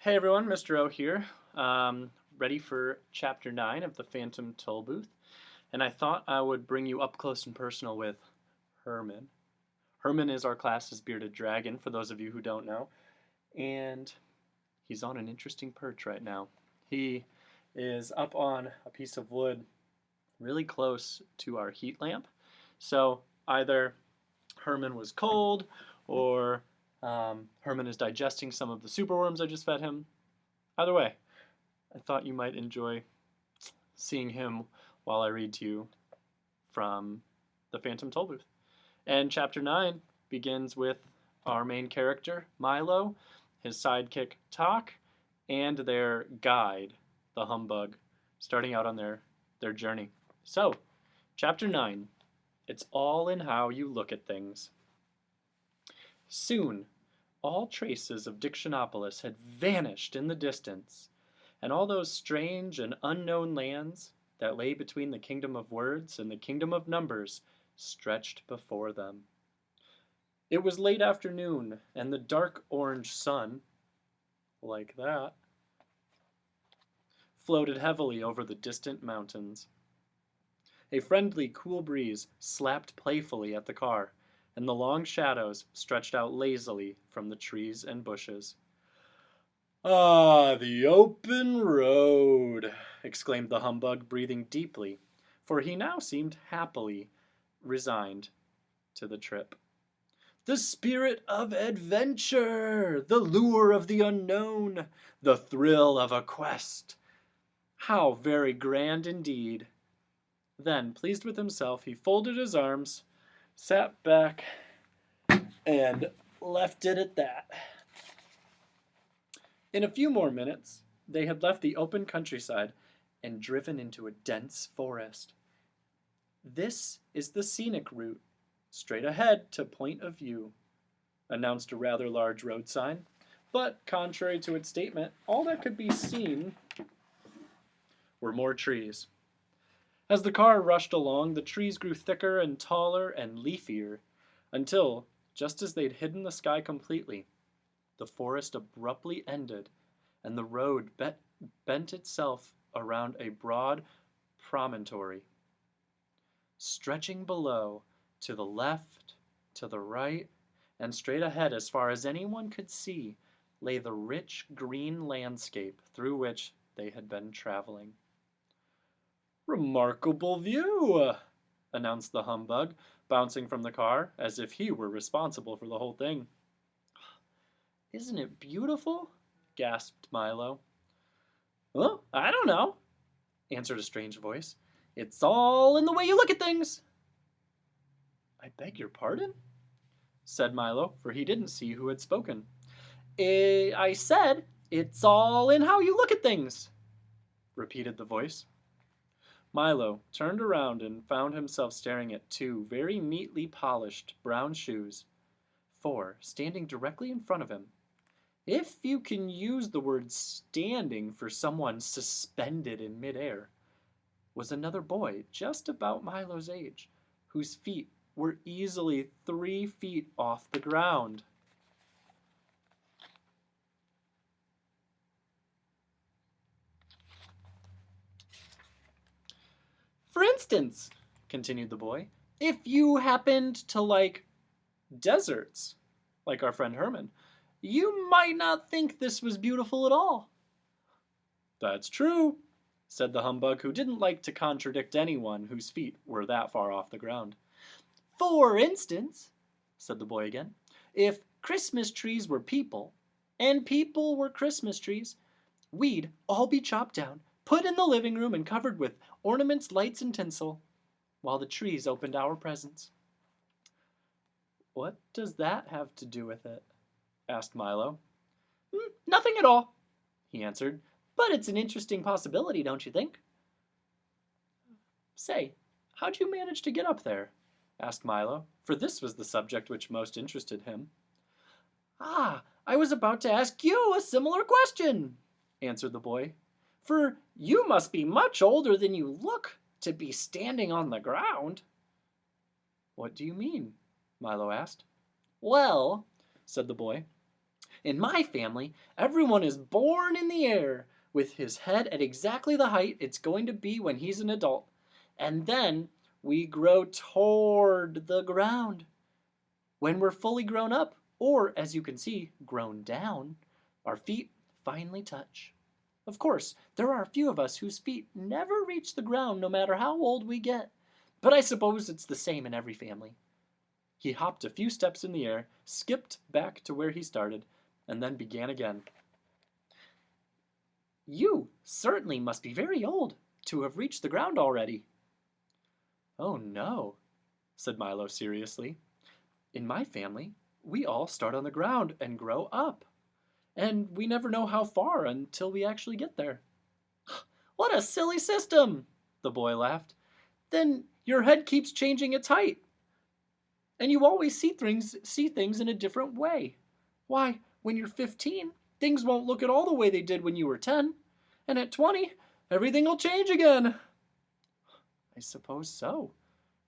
Hey everyone, Mr. O here, ready for Chapter 9 of the Phantom Tollbooth, and I thought I would bring you up close and personal with Herman. Herman is our class's bearded dragon, for those of you who don't know, and he's on an interesting perch right now. He is up on a piece of wood really close to our heat lamp, so either Herman was cold or Herman is digesting some of the superworms I just fed him. Either way, I thought you might enjoy seeing him while I read to you from the Phantom Tollbooth. And Chapter 9 begins with our main character, Milo, his sidekick, Talk, and their guide, the Humbug, starting out on their journey. So, Chapter 9, it's all in how you look at things. Soon, all traces of Dictionopolis had vanished in the distance, and all those strange and unknown lands that lay between the kingdom of words and the kingdom of numbers stretched before them. It was late afternoon, and the dark orange sun, like that, floated heavily over the distant mountains. A friendly, cool breeze slapped playfully at the car, and the long shadows stretched out lazily from the trees and bushes. "Ah, the open road!" exclaimed the Humbug, breathing deeply, for he now seemed happily resigned to the trip. "The spirit of adventure! The lure of the unknown! The thrill of a quest! How very grand indeed!" Then, pleased with himself, he folded his arms, sat back, and left it at that. In a few more minutes, they had left the open countryside and driven into a dense forest. "This is the scenic route, straight ahead to Point of View," announced a rather large road sign, but contrary to its statement, all that could be seen were more trees. As the car rushed along, the trees grew thicker and taller and leafier, until, just as they'd hidden the sky completely, the forest abruptly ended, and the road bent itself around a broad promontory. Stretching below, to the left, to the right, and straight ahead as far as anyone could see, lay the rich green landscape through which they had been traveling. "Remarkable view," announced the Humbug, bouncing from the car as if he were responsible for the whole thing. "Isn't it beautiful?" gasped Milo. "Well, I don't know," answered a strange voice. "It's all in the way you look at things." "I beg your pardon?" said Milo, for he didn't see who had spoken. I said, it's all in how you look at things," repeated the voice. Milo turned around and found himself staring at two very neatly polished brown shoes, for, standing directly in front of him, if you can use the word standing for someone suspended in midair, was another boy just about Milo's age, whose feet were easily 3 feet off the ground. "For instance," continued the boy, "if you happened to like deserts, like our friend Herman, you might not think this was beautiful at all." "That's true," said the Humbug, who didn't like to contradict anyone whose feet were that far off the ground. "For instance," said the boy again, "if Christmas trees were people, and people were Christmas trees, we'd all be chopped down, put in the living room, and covered with ornaments, lights, and tinsel, while the trees opened our presents." "What does that have to do with it?" asked Milo. "Nothing at all," he answered, "but it's an interesting possibility, don't you think?" "Say, how'd you manage to get up there?" asked Milo, for this was the subject which most interested him. "Ah, I was about to ask you a similar question," answered the boy, "for you must be much older than you look to be standing on the ground." "What do you mean?" Milo asked. "Well," said the boy, In my family, everyone is born in the air, with his head at exactly the height it's going to be when he's an adult. And then we grow toward the ground. When we're fully grown up, or as you can see, grown down, our feet finally touch. Of course, there are a few of us whose feet never reach the ground no matter how old we get, but I suppose it's the same in every family. He hopped a few steps in the air, skipped back to where he started, and then began again. You certainly must be very old to have reached the ground already. Oh no, said Milo seriously. In my family, we all start on the ground and grow up. And we never know how far until we actually get there. What a silly system, the boy laughed. Then your head keeps changing its height. And you always see things in a different way. Why, when you're 15, things won't look at all the way they did when you were 10. And at 20, everything will change again. I suppose so,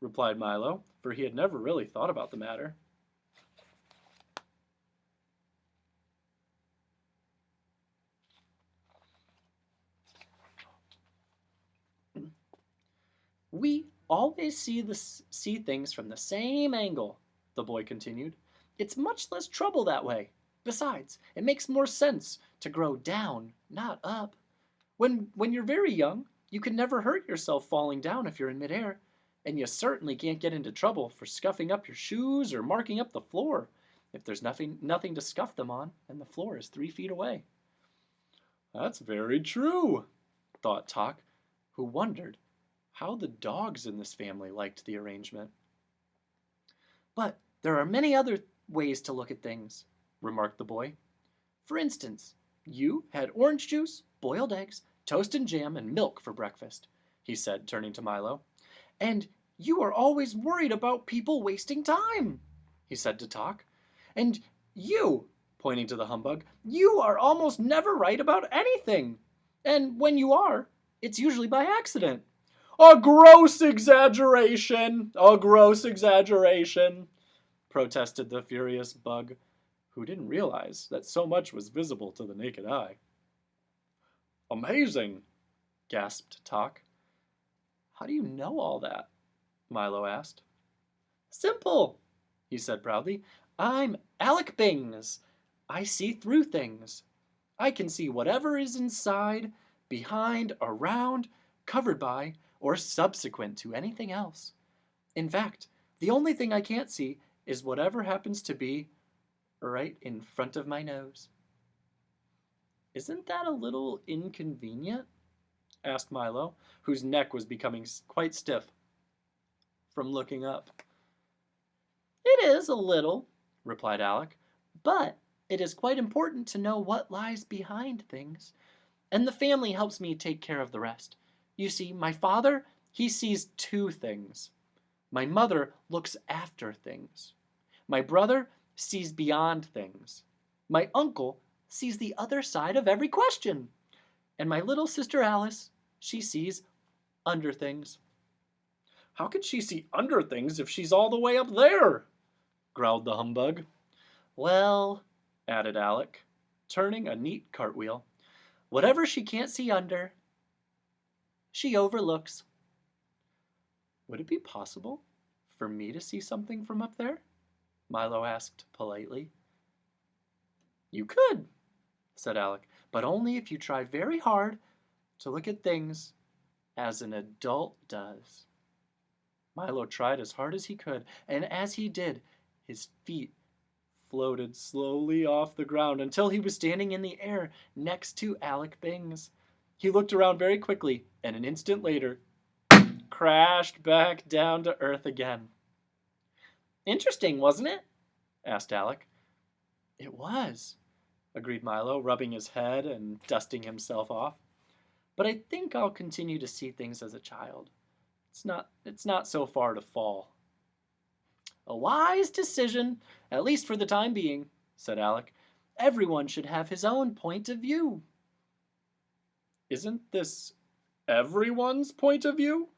replied Milo, for he had never really thought about the matter. We always see things from the same angle, the boy continued. It's much less trouble that way. Besides, it makes more sense to grow down, not up. When you're very young, you can never hurt yourself falling down if you're in midair, and you certainly can't get into trouble for scuffing up your shoes or marking up the floor if there's nothing to scuff them on and the floor is 3 feet away. That's very true, thought Talk, who wondered how the dogs in this family liked the arrangement. But there are many other ways to look at things, remarked the boy. For instance, you had orange juice, boiled eggs, toast and jam, and milk for breakfast, he said, turning to Milo. And you are always worried about people wasting time, he said to Talk. And you, pointing to the humbug, you are almost never right about anything. And when you are, it's usually by accident. A gross exaggeration! A gross exaggeration! Protested the furious bug, who didn't realize that so much was visible to the naked eye. Amazing! Gasped Talk. How do you know all that? Milo asked. Simple, he said proudly. I'm Alec Bings. I see through things. I can see whatever is inside, behind, around, covered by, or subsequent to anything else. In fact, the only thing I can't see is whatever happens to be right in front of my nose. Isn't that a little inconvenient? Asked Milo, whose neck was becoming quite stiff from looking up. It is a little, replied Alec, but it is quite important to know what lies behind things, and the family helps me take care of the rest. You see, my father, he sees 2 things. My mother looks after things. My brother sees beyond things. My uncle sees the other side of every question. And my little sister Alice, she sees under things. How can she see under things if she's all the way up there? Growled the humbug. Well, added Alec, turning a neat cartwheel, whatever she can't see under, she overlooks. Would it be possible for me to see something from up there? Milo asked politely. You could, said Alec, but only if you try very hard to look at things as an adult does. Milo tried as hard as he could, and as he did, his feet floated slowly off the ground until he was standing in the air next to Alec Bings. He looked around very quickly, and an instant later, crashed back down to earth again. Interesting, wasn't it? Asked Alec. It was, agreed Milo, rubbing his head and dusting himself off. But I think I'll continue to see things as a child. It's not so far to fall. A wise decision, at least for the time being, said Alec. Everyone should have his own point of view. Isn't this everyone's point of view?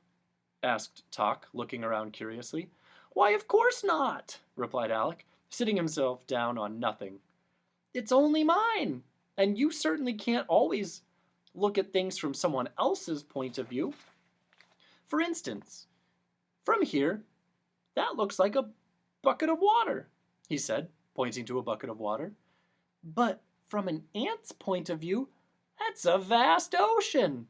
Asked Talk, looking around curiously. Why, of course not, replied Alec, sitting himself down on nothing. it's only mine. And you certainly can't always look at things from someone else's point of view. For instance, from here, that looks like a bucket of water, he said, pointing to a bucket of water. But from an ant's point of view, that's a vast ocean.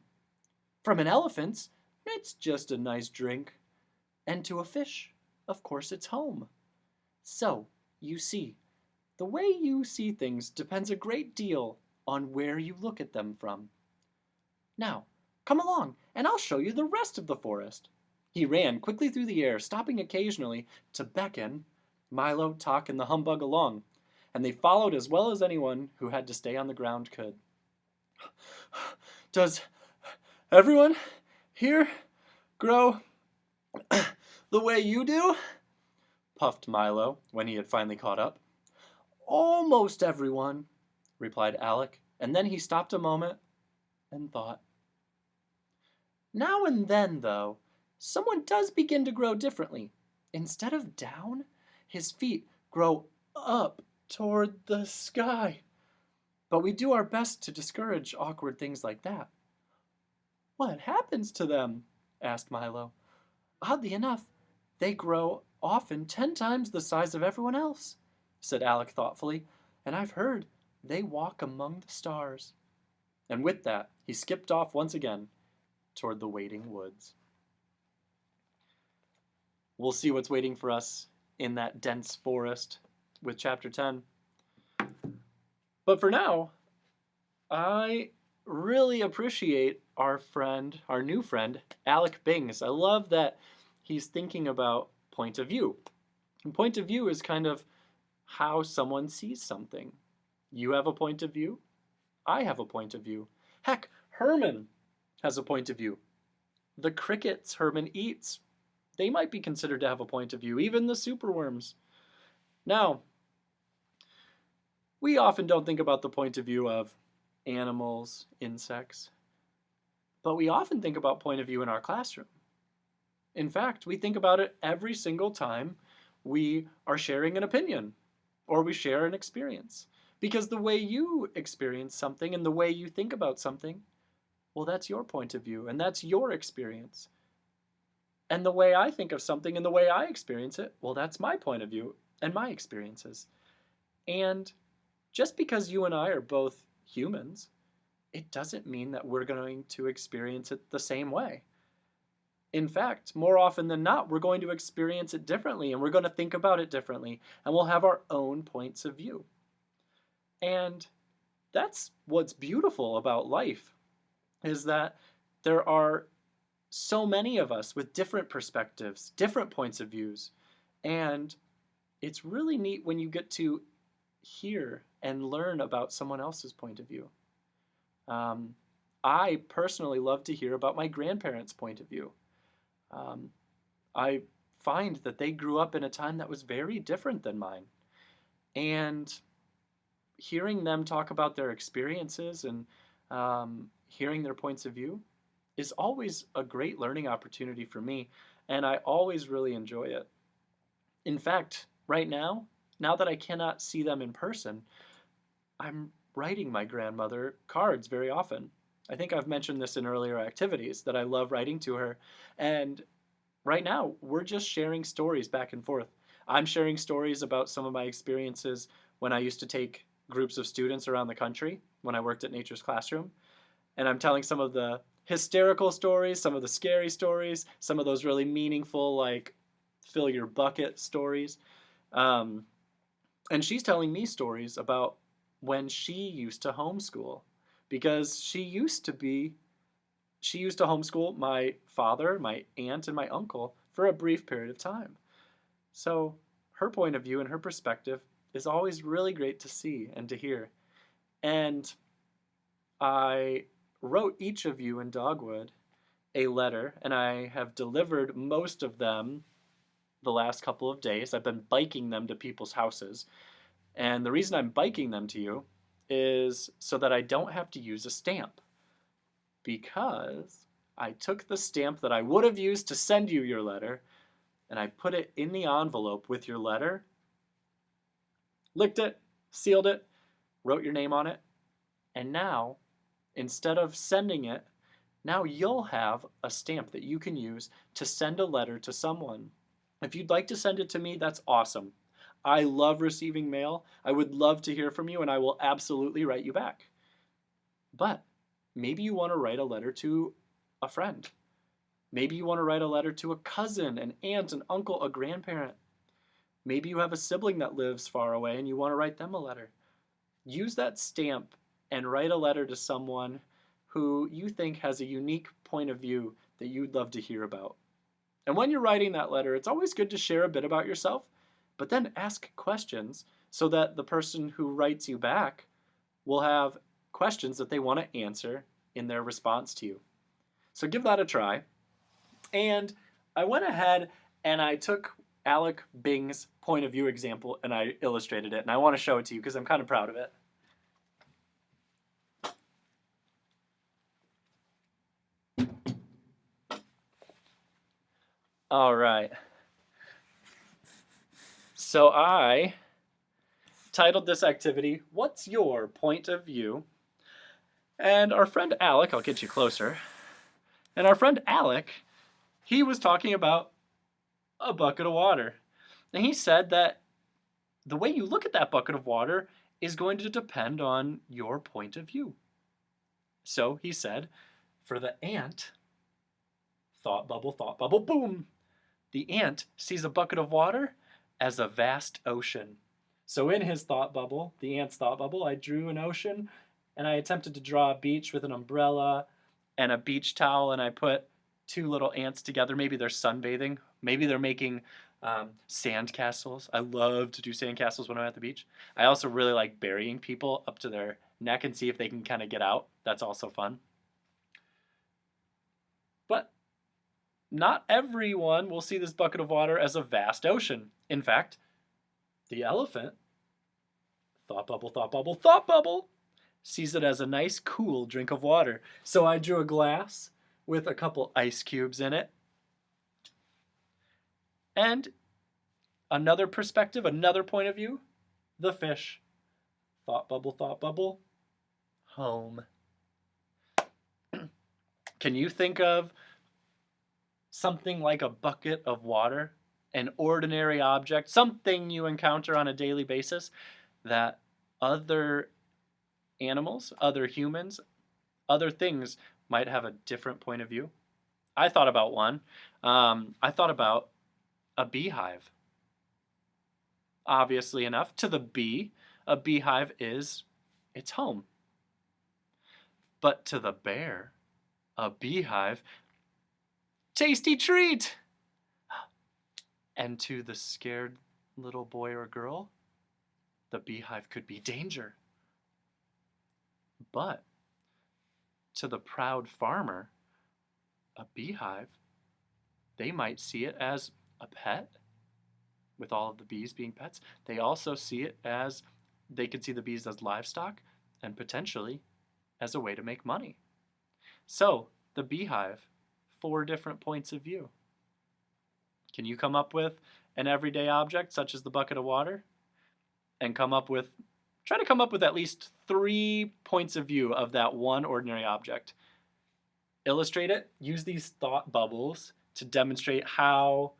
From an elephant's, it's just a nice drink. And to a fish, of course, it's home. So, you see, the way you see things depends a great deal on where you look at them from. Now, come along, and I'll show you the rest of the forest. He ran quickly through the air, stopping occasionally to beckon Milo, Talk, and the humbug along, and they followed as well as anyone who had to stay on the ground could. Does everyone here grow the way you do? Puffed Milo when he had finally caught up. Almost everyone, replied Alec, and then he stopped a moment and thought. Now and then, though, someone does begin to grow differently. Instead of down, his feet grow up toward the sky. But we do our best to discourage awkward things like that. What happens to them? Asked Milo. Oddly enough, they grow often 10 times the size of everyone else, said Alec thoughtfully, and I've heard they walk among the stars. And with that, he skipped off once again toward the waiting woods. We'll see what's waiting for us in that dense forest with Chapter 10. But for now, I really appreciate our new friend, Alec Bings. I love that he's thinking about point of view. And point of view is kind of how someone sees something. You have a point of view. I have a point of view. Heck, Herman has a point of view. The crickets Herman eats, they might be considered to have a point of view, even the superworms. Now, we often don't think about the point of view of animals, insects, but we often think about point of view in our classroom. In fact, we think about it every single time we are sharing an opinion or we share an experience. Because the way you experience something and the way you think about something, well, that's your point of view and that's your experience. And the way I think of something and the way I experience it, well, that's my point of view and my experiences. And just because you and I are both humans, it doesn't mean that we're going to experience it the same way. In fact, more often than not, we're going to experience it differently and we're going to think about it differently and we'll have our own points of view. And that's what's beautiful about life, is that there are so many of us with different perspectives, different points of views, and it's really neat when you get to hear and learn about someone else's point of view. I personally love to hear about my grandparents' point of view. I find that they grew up in a time that was very different than mine, and hearing them talk about their experiences and hearing their points of view is always a great learning opportunity for me, and I always really enjoy it. In fact, right now that I cannot see them in person, I'm writing my grandmother cards very often. I think I've mentioned this in earlier activities, that I love writing to her, and right now we're just sharing stories back and forth. I'm sharing stories about some of my experiences when I used to take groups of students around the country when I worked at Nature's Classroom. And I'm telling some of the hysterical stories, some of the scary stories, some of those really meaningful, like, fill your bucket stories. And she's telling me stories about when she used to homeschool, because she used to homeschool my father, my aunt, and my uncle for a brief period of time. So her point of view and her perspective is always really great to see and to hear. And I wrote each of you in Dogwood a letter, and I have delivered most of them the last couple of days. I've been biking them to people's houses. And the reason I'm biking them to you is so that I don't have to use a stamp. Because I took the stamp that I would have used to send you your letter, and I put it in the envelope with your letter, licked it, sealed it, wrote your name on it, and now, instead of sending it, now you'll have a stamp that you can use to send a letter to someone. If you'd like to send it to me, that's awesome. I love receiving mail. I would love to hear from you, and I will absolutely write you back. But maybe you want to write a letter to a friend. Maybe you want to write a letter to a cousin, an aunt, an uncle, a grandparent. Maybe you have a sibling that lives far away and you want to write them a letter. Use that stamp and write a letter to someone who you think has a unique point of view that you'd love to hear about. And when you're writing that letter, it's always good to share a bit about yourself, but then ask questions so that the person who writes you back will have questions that they want to answer in their response to you. So give that a try. And I went ahead and I took Alec Bing's point of view example and I illustrated it, and I want to show it to you because I'm kind of proud of it. All right. So I titled this activity, "What's Your Point of View?" And our friend Alec, I'll get you closer, and our friend Alec, he was talking about a bucket of water. And he said that the way you look at that bucket of water is going to depend on your point of view. So he said, for the ant, thought bubble, boom. The ant sees a bucket of water as a vast ocean. So in his thought bubble, the ant's thought bubble, I drew an ocean and I attempted to draw a beach with an umbrella and a beach towel, and I put two little ants together. Maybe they're sunbathing. Maybe they're making sand castles. I love to do sand castles when I'm at the beach. I also really like burying people up to their neck and see if they can kind of get out. That's also fun. But not everyone will see this bucket of water as a vast ocean. In fact, the elephant, thought bubble, sees it as a nice, cool drink of water. So I drew a glass with a couple ice cubes in it. And another perspective, another point of view, the fish. Thought bubble, home. Can you think of something like a bucket of water, an ordinary object, something you encounter on a daily basis that other animals, other humans, other things might have a different point of view? I thought about one. I thought about a beehive. Obviously enough, to the bee, a beehive is its home. But to the bear, a beehive, tasty treat! And to the scared little boy or girl, the beehive could be danger. But to the proud farmer, a beehive, they might see it as a pet, with all of the bees being pets. They also see it as, they could see the bees as livestock and potentially as a way to make money. So, the beehive, 4 different points of view. Can you come up with an everyday object such as the bucket of water? And try to come up with at least 3 points of view of that one ordinary object. Illustrate it, use these thought bubbles to demonstrate how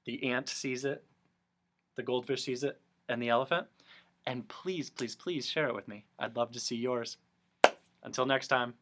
the ant sees it, the goldfish sees it, and the elephant. And please, please, please share it with me. I'd love to see yours. Until next time.